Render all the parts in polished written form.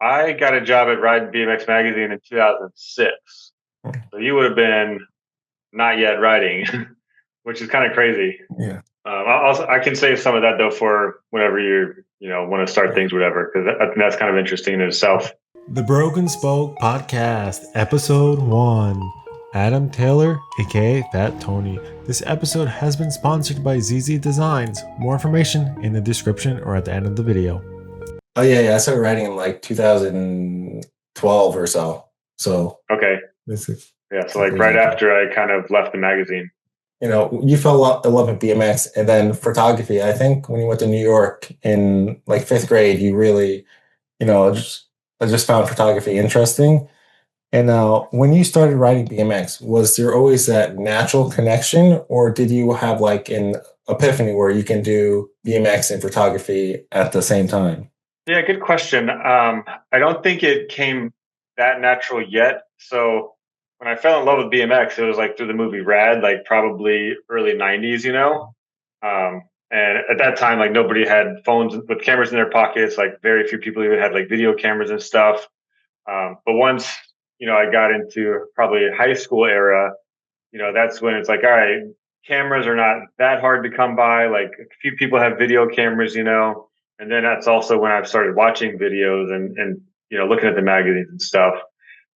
I got a job at Ride BMX Magazine in 2006. So you would have been not yet riding, which is kind of crazy. Yeah. I can save some of that though for whenever want to start things, whatever, because I think that's kind of interesting in itself. The Broken Spoke Podcast, Episode 1. Adam Taylor, aka Fat Tony. This episode has been sponsored by ZZ Designs. More information in the description or at the end of the video. Oh, yeah. I started writing in like 2012 or so. So, Okay. this is Yeah. So like right after I kind of left the magazine. You fell in love with BMX and then photography. I think when you went to New York in like fifth grade, you really, I just found photography interesting. And now, when you started riding BMX, was there always that natural connection, or did you have like an epiphany where you can do BMX and photography at the same time? Yeah, good question. I don't think it came that natural yet. So when I fell in love with BMX, it was like through the movie Rad, like probably early 90s, and at that time, like nobody had phones with cameras in their pockets. Like very few people even had like video cameras and stuff. But once, I got into probably high school era, that's when it's like, all right, cameras are not that hard to come by. Like a few people have video cameras, and then that's also when I've started watching videos and looking at the magazines and stuff.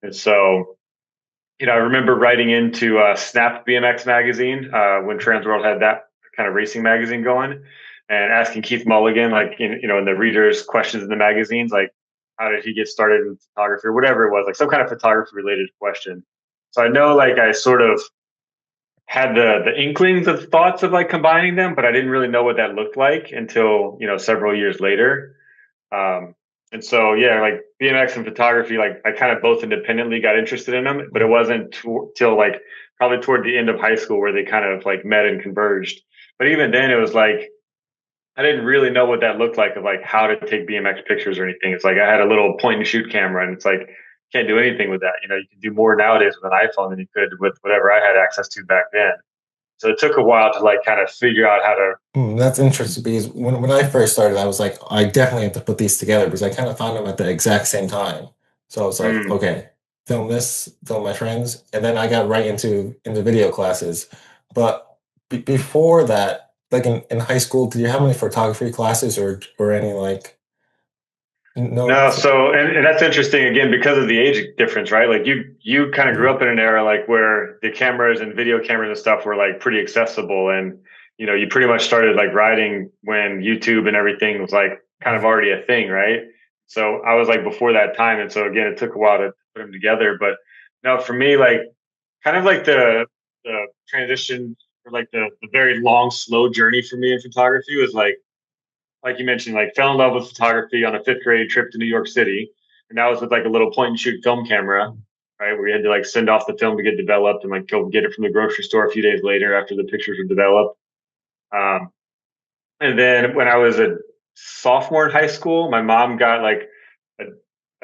And so, I remember writing into Snap BMX Magazine when Transworld had that kind of racing magazine going, and asking Keith Mulligan, like in the readers' questions in the magazines, like how did he get started in photography or whatever it was, like some kind of photography related question. So I know like I sort of had the inklings of thoughts of like combining them, but I didn't really know what that looked like until several years later. And so yeah, like BMX and photography, like I kind of both independently got interested in them, but it wasn't till like probably toward the end of high school where they kind of like met and converged. But even then, it was like I didn't really know what that looked like of like how to take BMX pictures or anything. It's like I had a little point and shoot camera, and it's like can't do anything with that. You can do more nowadays with an iPhone than you could with whatever I had access to back then. So it took a while to like kind of figure out how to. That's interesting because when I first started, I was like, I definitely have to put these together because I kind of found them at the exact same time. So I was like, Mm. okay, film this, film my friends, and then I got right into video classes. But before that, like in high school, did you have any photography classes or any like no? No, so and that's interesting again because of the age difference, right? Like you kind of grew up in an era like where the cameras and video cameras and stuff were like pretty accessible, and you pretty much started like riding when YouTube and everything was like kind of already a thing, right? So I was like before that time, and so again, it took a while to put them together. But no, for me, like kind of like the transition or like the very long, slow journey for me in photography was like you mentioned, like fell in love with photography on a fifth grade trip to New York City. And that was with like a little point and shoot film camera, right? Where you had to like send off the film to get developed and like go get it from the grocery store a few days later after the pictures were developed. Um, and then when I was a sophomore in high school, my mom got like a,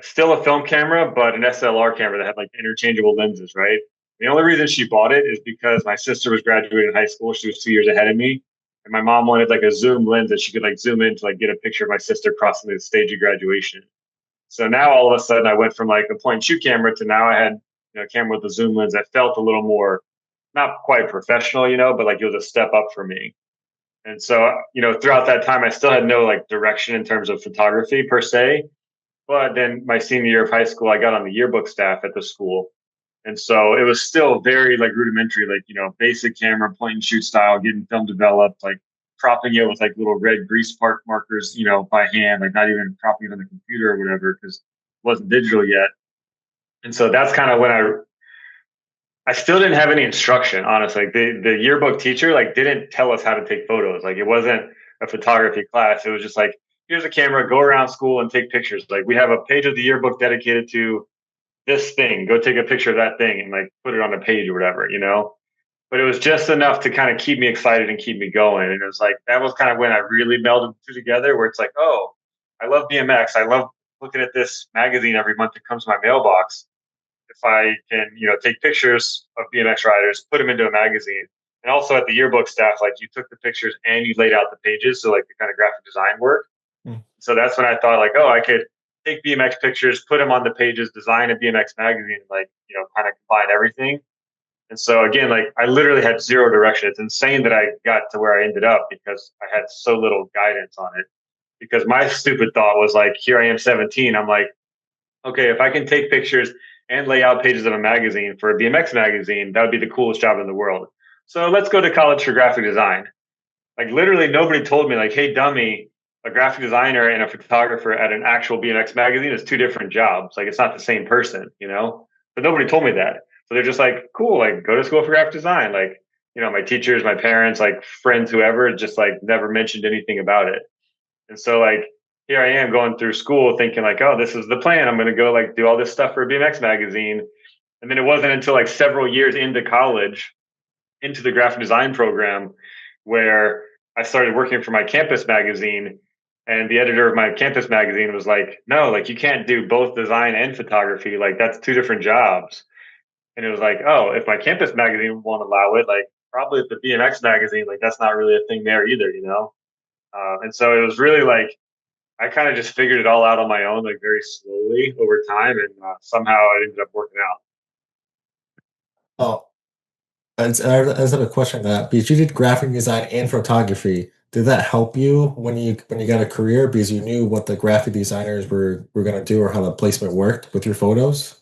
still a film camera, but an SLR camera that had like interchangeable lenses, right? The only reason she bought it is because my sister was graduating high school. She was 2 years ahead of me. And my mom wanted like a zoom lens that she could like zoom in to like get a picture of my sister crossing the stage of graduation. So now all of a sudden I went from like a point and shoot camera to now I had a camera with a zoom lens that felt a little more not quite professional, but like it was a step up for me. And so, throughout that time I still had no like direction in terms of photography per se. But then my senior year of high school, I got on the yearbook staff at the school. And so it was still very like rudimentary, like, basic camera, point and shoot style, getting film developed, like cropping it with like little red grease part markers, by hand, like not even cropping it on the computer or whatever, because it wasn't digital yet. And so that's kind of when I still didn't have any instruction, honestly. Like the yearbook teacher like didn't tell us how to take photos. Like it wasn't a photography class. It was just like, here's a camera, go around school and take pictures. Like we have a page of the yearbook dedicated to this thing. Go take a picture of that thing and like put it on a page or whatever. But it was just enough to kind of keep me excited and keep me going. And it was like that was kind of when I really melded the two together, where it's like, oh, I love BMX. I love looking at this magazine every month that comes to my mailbox. If I can, take pictures of BMX riders, put them into a magazine. And also at the yearbook staff, like you took the pictures and you laid out the pages. So like the kind of graphic design work. So that's when I thought like, oh, I could take BMX pictures, put them on the pages, design a BMX magazine, like, kind of combine everything. And so again, like I literally had zero direction. It's insane that I got to where I ended up because I had so little guidance on it. Because my stupid thought was like, here I am 17. I'm like, okay, if I can take pictures and lay out pages of a magazine for a BMX magazine, that would be the coolest job in the world. So let's go to college for graphic design. Like literally nobody told me like, hey, dummy, a graphic designer and a photographer at an actual BMX magazine is two different jobs. Like it's not the same person, But nobody told me that. So they're just like, cool, like go to school for graphic design. Like, my teachers, my parents, like friends, whoever, just like never mentioned anything about it. And so like here I am going through school thinking like, oh, this is the plan. I'm going to go like do all this stuff for a BMX magazine. And then it wasn't until like several years into college, into the graphic design program, where I started working for my campus magazine. And the editor of my campus magazine was like, no, like you can't do both design and photography. Like that's two different jobs. And it was like, oh, if my campus magazine won't allow it, like probably at the BMX magazine, like that's not really a thing there either. And so it was really like, I kind of just figured it all out on my own, like very slowly over time. And somehow it ended up working out. Oh, and I just have a question on that because you did graphic design and photography. Did that help you when you got a career because you knew what the graphic designers were going to do or how the placement worked with your photos?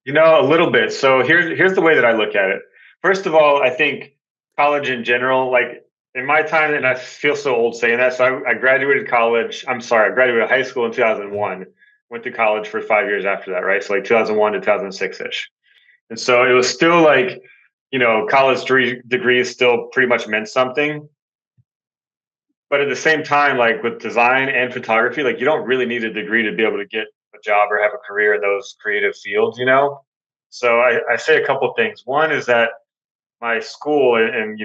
A little bit. So here's the way that I look at it. First of all, I think college in general, like in my time, and I feel so old saying that. So I graduated college. I'm sorry, I graduated high school in 2001. Went to college for 5 years after that, right? So like 2001 to 2006 ish. And so it was still like, college degrees still pretty much meant something. But at the same time, like with design and photography, like you don't really need a degree to be able to get a job or have a career in those creative fields. So I say a couple of things. One is that my school and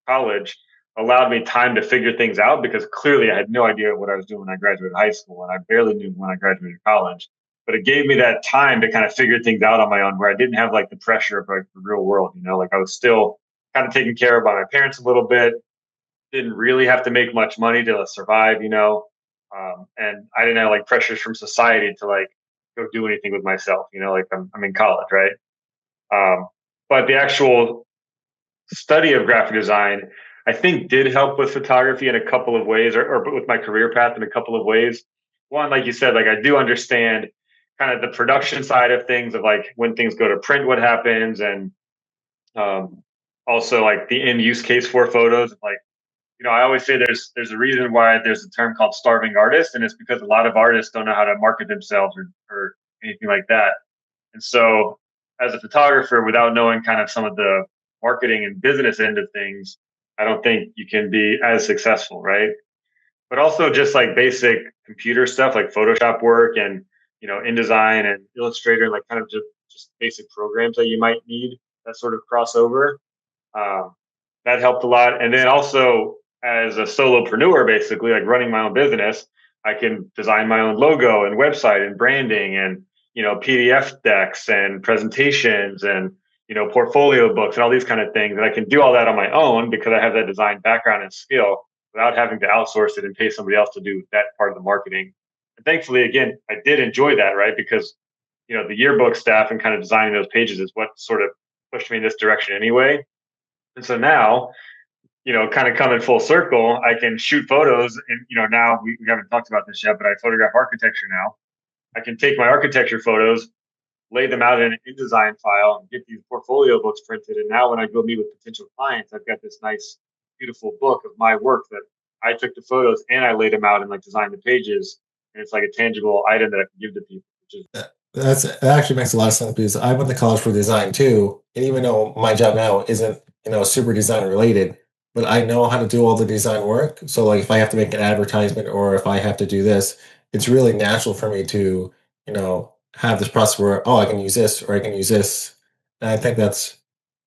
college allowed me time to figure things out because clearly I had no idea what I was doing when I graduated high school and I barely knew when I graduated college. But it gave me that time to kind of figure things out on my own where I didn't have like the pressure of like the real world, like I was still kind of taken care of by my parents a little bit, didn't really have to make much money to survive. And I didn't have like pressures from society to like go do anything with myself, like I'm in college, right? But the actual study of graphic design, I think, did help with photography in a couple of ways, or with my career path in a couple of ways. One, like you said, like I do understand kind of the production side of things of like when things go to print, what happens, and also like the end use case for photos. Like, I always say there's a reason why there's a term called starving artist, and it's because a lot of artists don't know how to market themselves or anything like that. And so, as a photographer, without knowing kind of some of the marketing and business end of things, I don't think you can be as successful, right? But also just like basic computer stuff like Photoshop work and InDesign and Illustrator, like kind of just basic programs that you might need that sort of crossover. Um, that helped a lot. And then also as a solopreneur, basically like running my own business, I can design my own logo and website and branding and PDF decks and presentations and portfolio books and all these kind of things. And I can do all that on my own because I have that design background and skill without having to outsource it and pay somebody else to do that part of the marketing. And thankfully, again, I did enjoy that, right? Because the yearbook staff and kind of designing those pages is what sort of pushed me in this direction anyway. And so now, kind of coming full circle, I can shoot photos. And, now we haven't talked about this yet, but I photograph architecture now. I can take my architecture photos, lay them out in an InDesign file, and get these portfolio books printed. And now when I go meet with potential clients, I've got this nice, beautiful book of my work that I took the photos and I laid them out and like designed the pages. And it's like a tangible item that I can give to people, which is That actually makes a lot of sense because I went to college for design too, and even though my job now isn't super design related, but I know how to do all the design work. So like if I have to make an advertisement or if I have to do this, it's really natural for me to have this process where I can use this or I can use this, and I think that's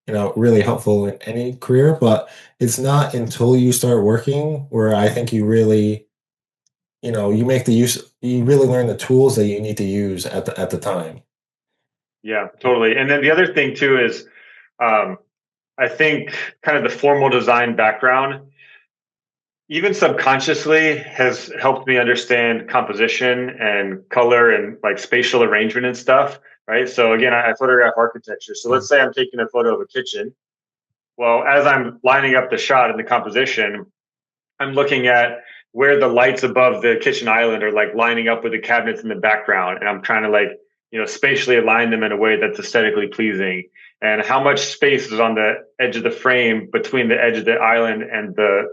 really helpful in any career. But it's not until you start working where I think you really you really learn the tools that you need to use at the time. yeah, totally. And then the other thing too is um, I think kind of the formal design background even subconsciously has helped me understand composition and color and like spatial arrangement and stuff. Right. So again, I photograph architecture. So let's say I'm taking a photo of a kitchen. Well, as I'm lining up the shot and the composition, I'm looking at where the lights above the kitchen island are like lining up with the cabinets in the background. And I'm trying to like, spatially align them in a way that's aesthetically pleasing. And how much space is on the edge of the frame between the edge of the island and the,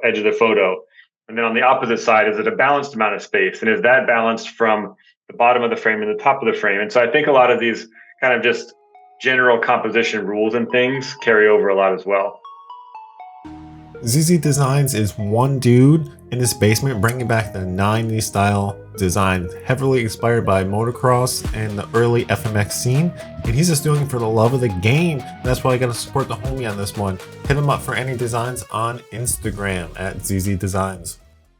edge of the photo. And then on the opposite side, is it a balanced amount of space? And is that balanced from the bottom of the frame and the top of the frame? And so I think a lot of these kind of just general composition rules and things carry over a lot as well. ZZ Designs is one dude in his basement bringing back the 90s style design, heavily inspired by motocross and the early FMX scene, and he's just doing it for the love of the game. And that's why I gotta support the homie on this one. Hit him up for any designs on Instagram at ZZ Designs.